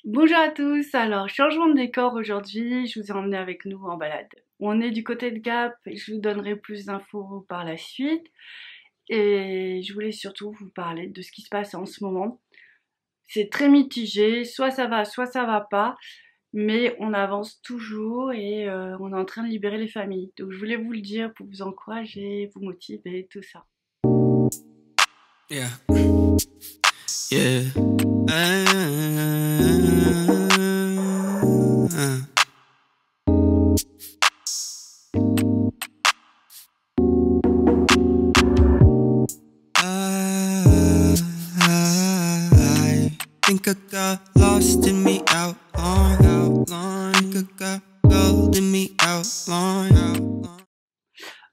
Bonjour à tous, alors changement de décor aujourd'hui, je vous ai emmené avec nous en balade. On est du côté de Gap et je vous donnerai plus d'infos par la suite. Et je voulais surtout vous parler de ce qui se passe en ce moment. C'est très mitigé, soit ça va pas, mais on avance toujours et on est en train de libérer les familles. Donc je voulais vous le dire pour vous encourager, vous motiver, tout ça. Yeah, yeah. I think I got lost in me outline. Think I got gold in me outline.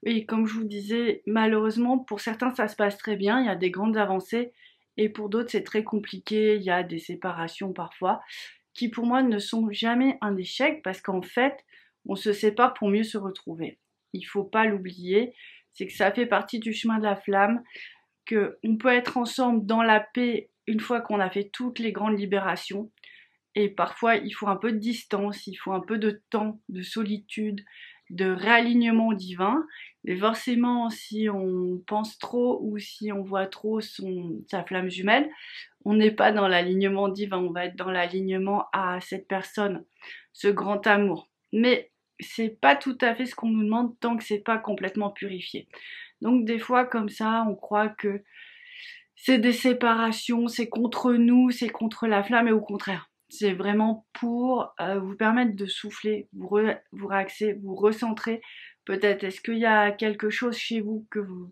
Oui, comme je vous disais, malheureusement, pour certains, ça se passe très bien, il y a des grandes avancées, et pour d'autres, c'est très compliqué, il y a des séparations parfois, qui pour moi ne sont jamais un échec, parce qu'en fait, on se sépare pour mieux se retrouver. Il faut pas l'oublier, c'est que ça fait partie du chemin de la flamme, que on peut être ensemble dans la paix une fois qu'on a fait toutes les grandes libérations, et parfois, il faut un peu de distance, il faut un peu de temps, de solitude, de réalignement divin. Mais forcément, si on pense trop ou si on voit trop sa flamme jumelle, on n'est pas dans l'alignement divin, on va être dans l'alignement à cette personne, ce grand amour. Mais c'est pas tout à fait ce qu'on nous demande tant que c'est pas complètement purifié. Donc des fois comme ça, on croit que c'est des séparations, c'est contre nous, c'est contre la flamme, et au contraire. C'est vraiment pour vous permettre de souffler, vous relaxer, vous recentrer. Peut-être est-ce qu'il y a quelque chose chez vous que vous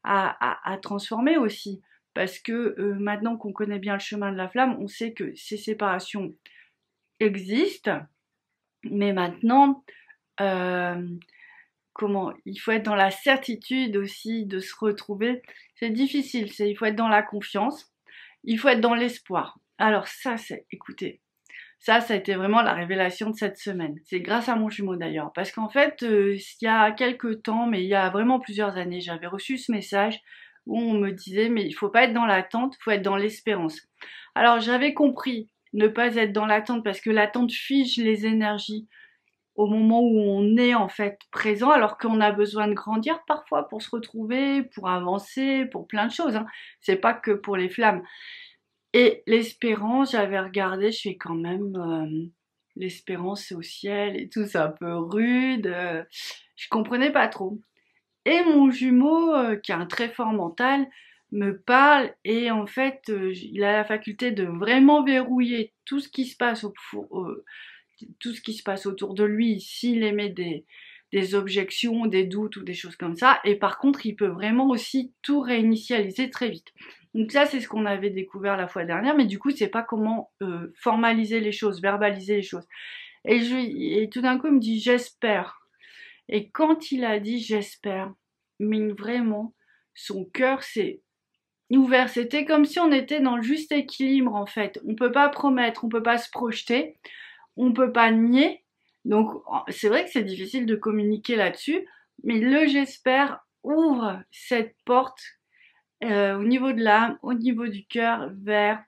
à transformer aussi, parce que maintenant qu'on connaît bien le chemin de la flamme, on sait que ces séparations existent, mais maintenant euh, comment il faut être dans la certitude aussi de se retrouver. C'est difficile, il faut être dans la confiance, il faut être dans l'espoir. Alors ça, écoutez, ça a été vraiment la révélation de cette semaine. C'est grâce à mon jumeau d'ailleurs, parce qu'en fait, il y a quelques temps, mais il y a vraiment plusieurs années, j'avais reçu ce message où on me disait, mais il faut pas être dans l'attente, il faut être dans l'espérance. Alors j'avais compris ne pas être dans l'attente parce que l'attente fige les énergies au moment où on est en fait présent, alors qu'on a besoin de grandir parfois pour se retrouver, pour avancer, pour plein de choses, hein. C'est pas que pour les flammes. Et l'espérance, j'avais regardé, je fais quand même l'espérance c'est au ciel et tout, c'est un peu rude. Je comprenais pas trop. Et mon jumeau, qui a un très fort mental, me parle et en fait, il a la faculté de vraiment verrouiller tout ce qui se passe tout ce qui se passe autour de lui, s'il émet des objections, des doutes ou des choses comme ça. Et par contre, il peut vraiment aussi tout réinitialiser très vite. Donc ça, c'est ce qu'on avait découvert la fois dernière, mais du coup, c'est pas comment formaliser les choses, verbaliser les choses. Et tout d'un coup, il me dit j'espère. Et quand il a dit j'espère, mais vraiment, son cœur s'est ouvert. C'était comme si on était dans le juste équilibre en fait. On peut pas promettre, on peut pas se projeter, on peut pas nier. Donc c'est vrai que c'est difficile de communiquer là-dessus, mais le j'espère ouvre cette porte au niveau de l'âme, au niveau du cœur, vers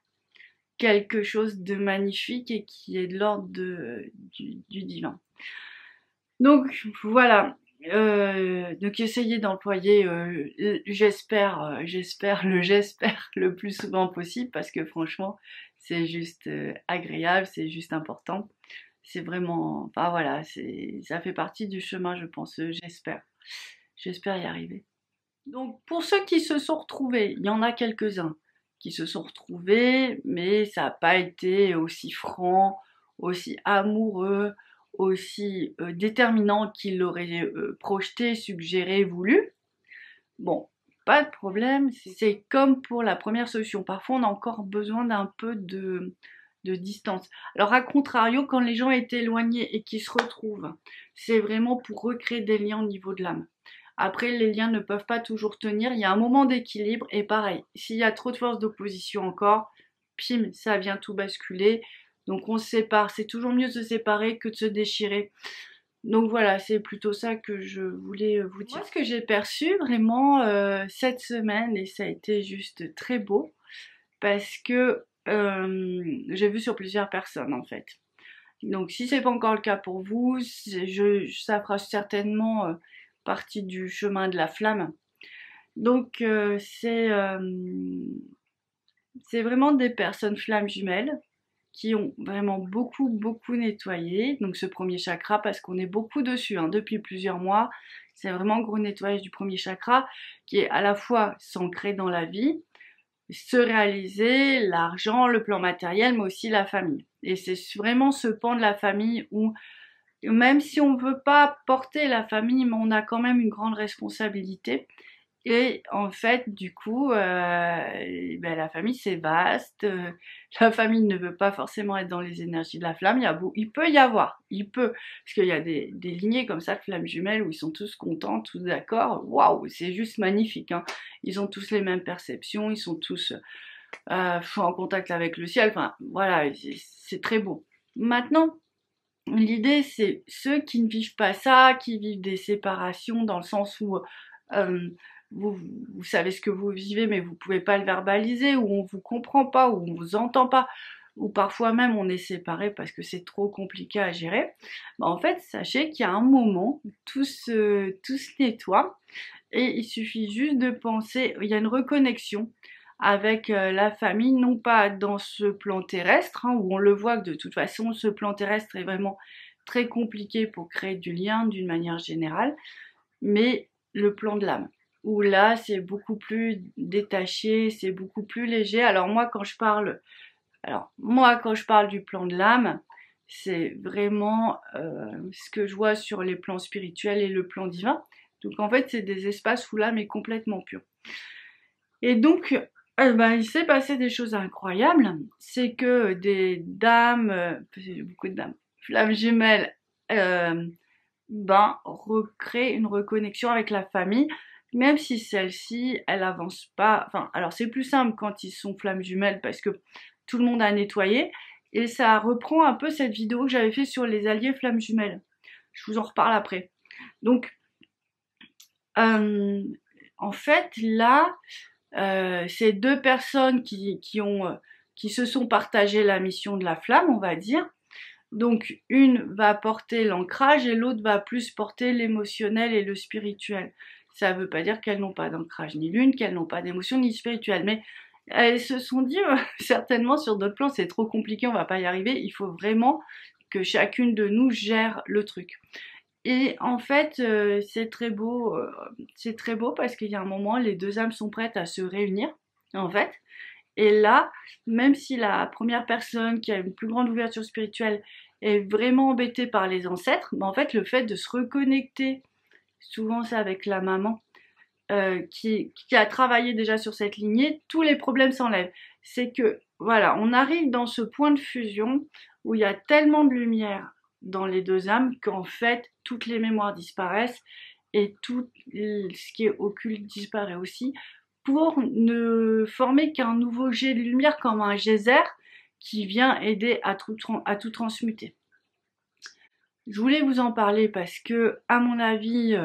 quelque chose de magnifique et qui est de l'ordre du divin. Donc voilà. Donc essayez d'employer j'espère le plus souvent possible parce que franchement c'est juste agréable, c'est juste important. C'est vraiment, enfin voilà, ça fait partie du chemin, je pense. J'espère y arriver. Donc pour ceux qui se sont retrouvés, il y en a quelques-uns qui se sont retrouvés, mais ça n'a pas été aussi franc, aussi amoureux, aussi déterminant qu'ils l'auraient projeté, suggéré, voulu. Bon, pas de problème, c'est comme pour la première solution. Parfois, on a encore besoin d'un peu de distance. Alors, à contrario, quand les gens étaient éloignés et qu'ils se retrouvent, c'est vraiment pour recréer des liens au niveau de l'âme. Après, les liens ne peuvent pas toujours tenir. Il y a un moment d'équilibre et pareil, s'il y a trop de force d'opposition encore, pim, ça vient tout basculer. Donc on se sépare. C'est toujours mieux de se séparer que de se déchirer. Donc voilà, c'est plutôt ça que je voulais vous dire. Moi, ce que j'ai perçu vraiment cette semaine, et ça a été juste très beau, parce que j'ai vu sur plusieurs personnes en fait. Donc si c'est pas encore le cas pour vous, ça fera certainement partie du chemin de la flamme. Donc c'est vraiment des personnes flammes jumelles qui ont vraiment beaucoup nettoyé. Donc ce premier chakra, parce qu'on est beaucoup dessus depuis plusieurs mois. C'est vraiment un gros nettoyage du premier chakra qui est à la fois s'ancrer dans la vie, se réaliser, l'argent, le plan matériel, mais aussi la famille. Et c'est vraiment ce pan de la famille où, même si on ne veut pas porter la famille, mais on a quand même une grande responsabilité. Et en fait, du coup, la famille c'est vaste. La famille ne veut pas forcément être dans les énergies de la flamme. Il peut y avoir, parce qu'il y a des lignées comme ça de flammes jumelles où ils sont tous contents, tous d'accord. Waouh, c'est juste magnifique. Ils ont tous les mêmes perceptions, ils sont tous en contact avec le ciel. Enfin, voilà, c'est très beau. Maintenant, l'idée c'est ceux qui ne vivent pas ça, qui vivent des séparations dans le sens où vous savez ce que vous vivez, mais vous pouvez pas le verbaliser, ou on vous comprend pas, ou on vous entend pas, ou parfois même on est séparé parce que c'est trop compliqué à gérer. En fait, sachez qu'il y a un moment, tout se nettoie, et il suffit juste de penser, il y a une reconnexion avec la famille, non pas dans ce plan terrestre, où on le voit que de toute façon, ce plan terrestre est vraiment très compliqué pour créer du lien d'une manière générale, mais le plan de l'âme, où là c'est beaucoup plus détaché, c'est beaucoup plus léger. Alors moi quand je parle du plan de l'âme, c'est vraiment ce que je vois sur les plans spirituels et le plan divin. Donc en fait c'est des espaces où l'âme est complètement pure. Et donc il s'est passé des choses incroyables. C'est que des dames, beaucoup de dames, flammes jumelles, recréer une reconnexion avec la famille, même si celle-ci, elle avance pas. Enfin, alors c'est plus simple quand ils sont flammes jumelles parce que tout le monde a nettoyé, et ça reprend un peu cette vidéo que j'avais fait sur les alliés flammes jumelles. Je vous en reparle après. Donc, en fait, là, c'est deux personnes qui se sont partagées la mission de la flamme, on va dire. Donc une va porter l'ancrage et l'autre va plus porter l'émotionnel et le spirituel. Ça ne veut pas dire qu'elles n'ont pas d'ancrage ni l'une, qu'elles n'ont pas d'émotion ni spirituel, mais elles se sont dit certainement sur d'autres plans c'est trop compliqué, on va pas y arriver, il faut vraiment que chacune de nous gère le truc. Et en fait c'est très beau parce qu'il y a un moment les deux âmes sont prêtes à se réunir en fait. Et là, même si la première personne qui a une plus grande ouverture spirituelle est vraiment embêtée par les ancêtres, en fait, le fait de se reconnecter, souvent c'est avec la maman, qui a travaillé déjà sur cette lignée, tous les problèmes s'enlèvent. C'est que, voilà, on arrive dans ce point de fusion où il y a tellement de lumière dans les deux âmes qu'en fait, toutes les mémoires disparaissent et tout ce qui est occulte disparaît aussi, pour ne former qu'un nouveau jet de lumière comme un geyser qui vient aider à tout transmuter. Je voulais vous en parler parce que, à mon avis,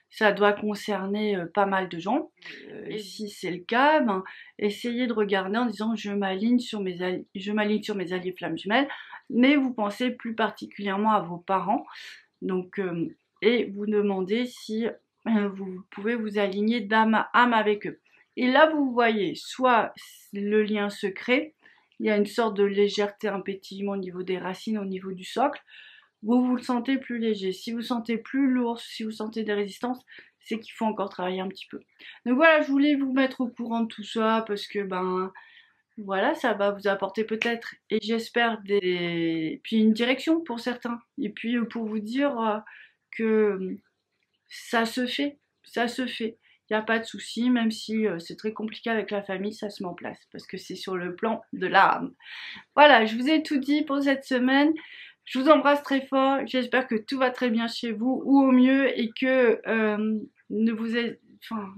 ça doit concerner pas mal de gens. Et si c'est le cas, essayez de regarder en disant je m'aligne sur mes alliés flammes jumelles, mais vous pensez plus particulièrement à vos parents. Donc, et vous demandez si vous pouvez vous aligner d'âme à âme avec eux. Et là, vous voyez, soit le lien se crée, il y a une sorte de légèreté, un pétillement au niveau des racines, au niveau du socle, vous le sentez plus léger. Si vous sentez plus lourd, si vous sentez des résistances, c'est qu'il faut encore travailler un petit peu. Donc voilà, je voulais vous mettre au courant de tout ça, parce que voilà, ça va vous apporter peut-être, et j'espère, puis une direction pour certains. Et puis pour vous dire que ça se fait. Il n'y a pas de souci, même si c'est très compliqué avec la famille, ça se met en place, parce que c'est sur le plan de l'âme. Voilà, je vous ai tout dit pour cette semaine. Je vous embrasse très fort, j'espère que tout va très bien chez vous, ou au mieux, et que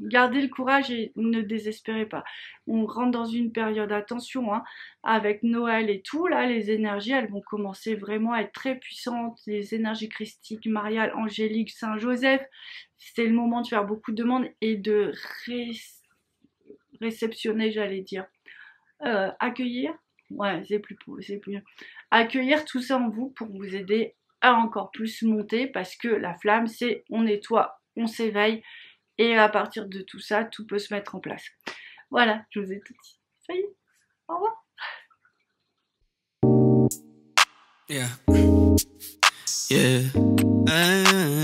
gardez le courage et ne désespérez pas. On rentre dans une période, attention, avec Noël et tout, là, les énergies, elles vont commencer vraiment à être très puissantes, les énergies christiques, mariales, angéliques, Saint-Joseph. C'est le moment de faire beaucoup de demandes et de réceptionner, j'allais dire, accueillir, Ouais, c'est plus. Accueillir tout ça en vous pour vous aider à encore plus monter parce que la flamme, c'est on nettoie, on s'éveille et à partir de tout ça, tout peut se mettre en place. Voilà, je vous ai tout dit. Ça y est, au revoir. Yeah. Yeah.